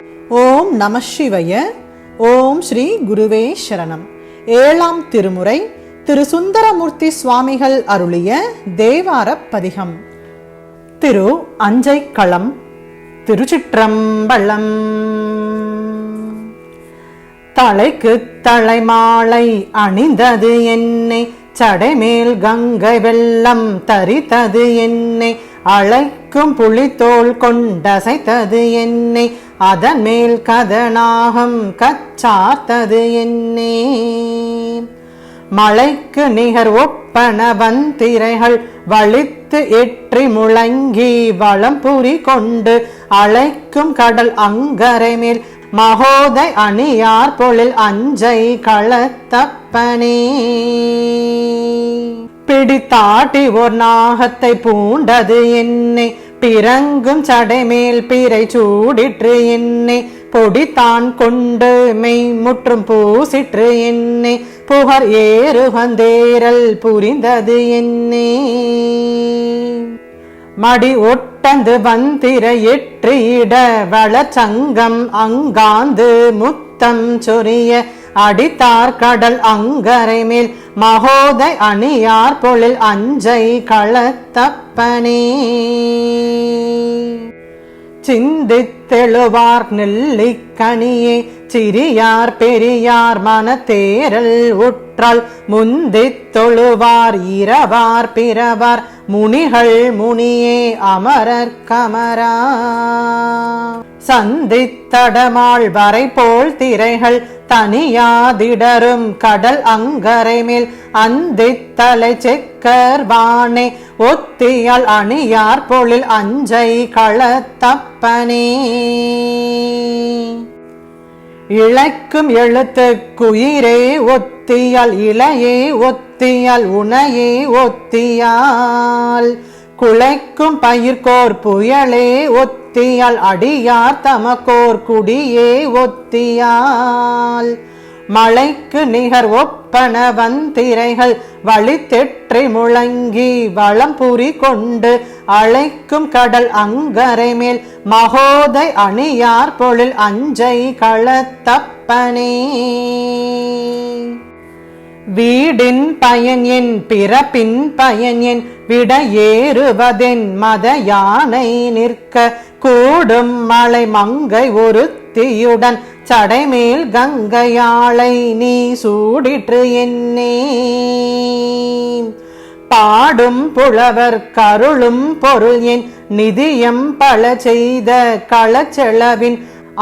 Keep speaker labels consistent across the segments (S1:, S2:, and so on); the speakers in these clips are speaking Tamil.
S1: ஓம் நம சிவய. ஓம் ஸ்ரீ குருவே சரணம். 7ஆம் திருமுறை திரு சுந்தரமூர்த்தி சுவாமிகள் அருளிய தேவார பதிகம். திரு அஞ்சைக்களம். திருச்சிற்றம்பலம். தலைக்கு தலைமாலை அணிந்தது என்னை, சடைமேல் கங்கை வெள்ளம் தரித்தது என்னை, அழைக்கும் புலித்தோல் கொண்டசைத்தது என்னை, அதன் மேல் கதனாகம் கச்சார்த்தது என்னே. மலைக்கு நிகர் ஒப்பன வந்திரைகள் வலித்து எற்றி முழங்கி வளம்புரி கொண்டு, அழைக்கும் கடல் அங்கரை மேல் மகோதை அணியார் பொழில் அஞ்சை களத்தப்பனே. பிடித்தாட்டி ஓர் நாகத்தை பூண்டது என்னை, பிறங்கும் சடைமேல் பிறை சூடிற்று என்னை, பொடித்தான் கொண்டு மெய் முற்றும் பூசிற்று என்னை, புகர் ஏறுகந்தேரல் புரிந்தது என்னே. மடி ஒட்டந்து வந்திர எற்றியிட வளச்சங்கம் அங்காந்து முத்தம் சொரிய, அடித்தார் கடல் அங்கரை மேல் மகோதை அணியார் பொழில் அஞ்சை களத்தப்பனே. சிந்தித்தெழுவார் நெல்லிக்கனியே, சிறியார் பெரியார் மனத்தேரல் உற்றால், முந்தித் தொழுவார் இரவார் பிறவார் முனிகள் முனியே அமரர் கமரா. சந்தித்தடமாள் வரை போல் திரைகள் தனியாதிடரும் கடல் அங்கரை மேல், அந்தித்தலை செக்கர் வானே ஒத்தியால் அணியார் பொழில் அஞ்சை களத்தப்பனே. இழைக்கும் எழுத்து குயிரே ஒத்தியால், இளையே ஒத்தியால், உனையே ஒத்தியால், குலைக்கும் பயிர்கோர் புயலே ஒத்தியால், அடியார் தமக்கோர் குடியே ஒத்தியால், மலைக்கு நிகர் ஒப்பன வந்திரைகள் வலித்தெற்றி முழங்கி வளம்புரி கொண்டு, அழைக்கும் கடல் அங்கரை மேல் மகோதை அணியார் பொழில் அஞ்சை களத்தப்பனே. வீடின் பயன் என் பிறப்பின் பயன் என், விட ஏறுவதென் மத யானை நிற்க, கூடும் மலை மங்கை ஒருத்தியுடன் சடைமேல் கங்கையாளை நீ சூடிற்று என்னே. பாடும் புலவர் கருளும் பொருள் என், நிதியம் பல செய்த களச்செலவின்,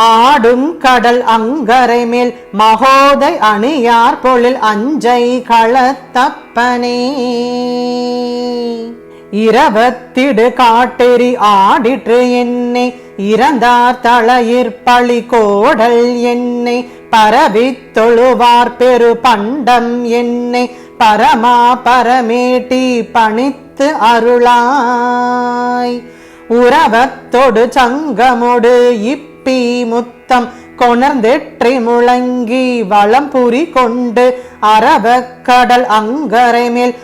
S1: ஆடும் கடல் அங்கரை மேல் மகோதை அணியார் பொழில் அஞ்சை களத்தப்பனே. இரவத்திடு காட்டெறி ஆடிற்று என்னை, இறந்தார் தளையிற் பழி கோடல் என்னை, பரவித் தொழுவார் பெரு பண்டம் என்னை, பரமா பரமேட்டி பணித்து அருளாய். உறவத்தொடு சங்கமொடு இப்பி முத்தம் கொணர்ந்தெற்றி முழங்கி வளம்புரி கொண்டு, அரவக் கடல் அங்கரை மேல்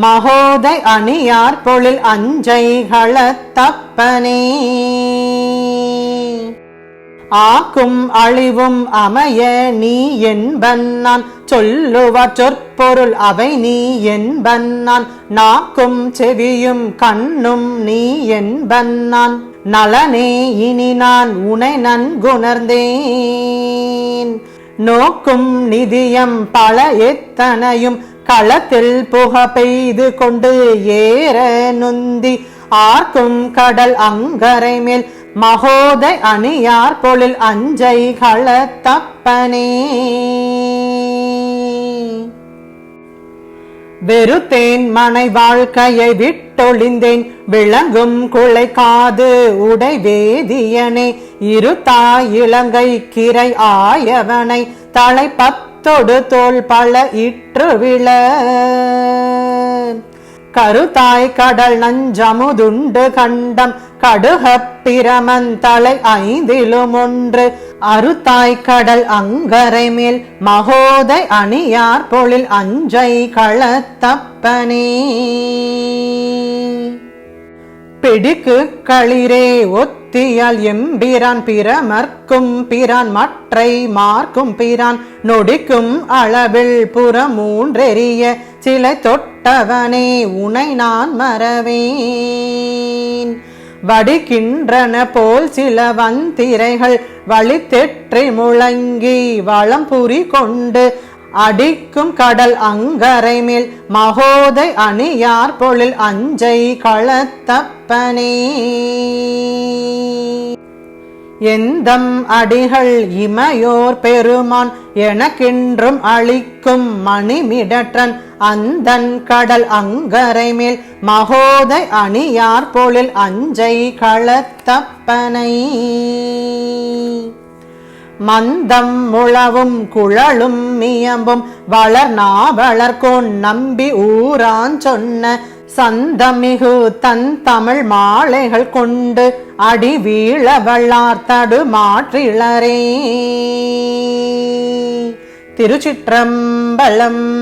S1: மகோதை அணியார் பொழில் அஞ்சை களத்தப்பனே. ஆக்கும் அழிவும் அமைய நீ என்பன் நான், சொல்லுவார் சொற்பொருள் அவை நீ என்பன் நான், நாக்கும் செவியும் கண்ணும் நீ என்பன் நான், நலனே இனி நான் உனை நன்குணர்ந்தேன். நோக்கும் நிதியம் பல எத்தனையும் களத்தில் புக பெய்து கொண்டு ஏற நுந்தி, ஆர்க்கும் கடல் அங்கரை மேல் மகோதை அணியார் பொழில் அஞ்சை களத்தப்பனே. வெறுத்தேன் மனை வாழ்க்கையை விட்டொழிந்தேன், விளங்கும் குலைக்காது உடை வேதியனே, இருத்தாய் இலங்கை கிரை ஆயவனை, தலைப்பத்தொடு தோல் பல இற்று விழ, கருத்தாய் கடல் நஞ்சமுதுண்டு கண்டம் கடுகப் பிரமன் தலை ஐந்திலும் ஒன்று, அறுத்தாய் கடல் அங்கரை மேல் மகோதை அணியார் பொழில் அஞ்சை களத்தப்பனே. பிடிக்கு களிரே ஒத்த புத்தியால் எம்பிரான் பிரமர்க்கும் பிரான் மற்றை மார்க்கும் பிரான் நொடிக்கும் அளவில் புறமூன்றெறிய சிலை தொட்டவனே உனை நான் மறவேன். வடிக்கின்றன போல் சில வந்திரைகள் வழித்தெற்றி முழங்கி வளம்புரி கொண்டு அடிக்கும் கடல் அங்கரை மேல் மகோதை அணியார் பொழில் அஞ்சை களத்தப்பனே. எந்தம் அடிகள் இமையோர் பெருமான் எனக்கென்றும் அளிக்கும் மணிமிடற்றன் அந்தன் கடல் அங்கரை மேல் மகோதை அணியார் பொழில் அஞ்சை களத்தப்பனை. மந்தம் முழவும் குழலும் மியம்பும் வளர் நாவலர்கோன் நம்பி ஊரான் சொன்ன சந்தமிகு தன் தமிழ் மாலைகள் கொண்டு அடி வீழ வள்ளார் தடு மாற்றிளரே. திருச்சிற்றம்பலம்.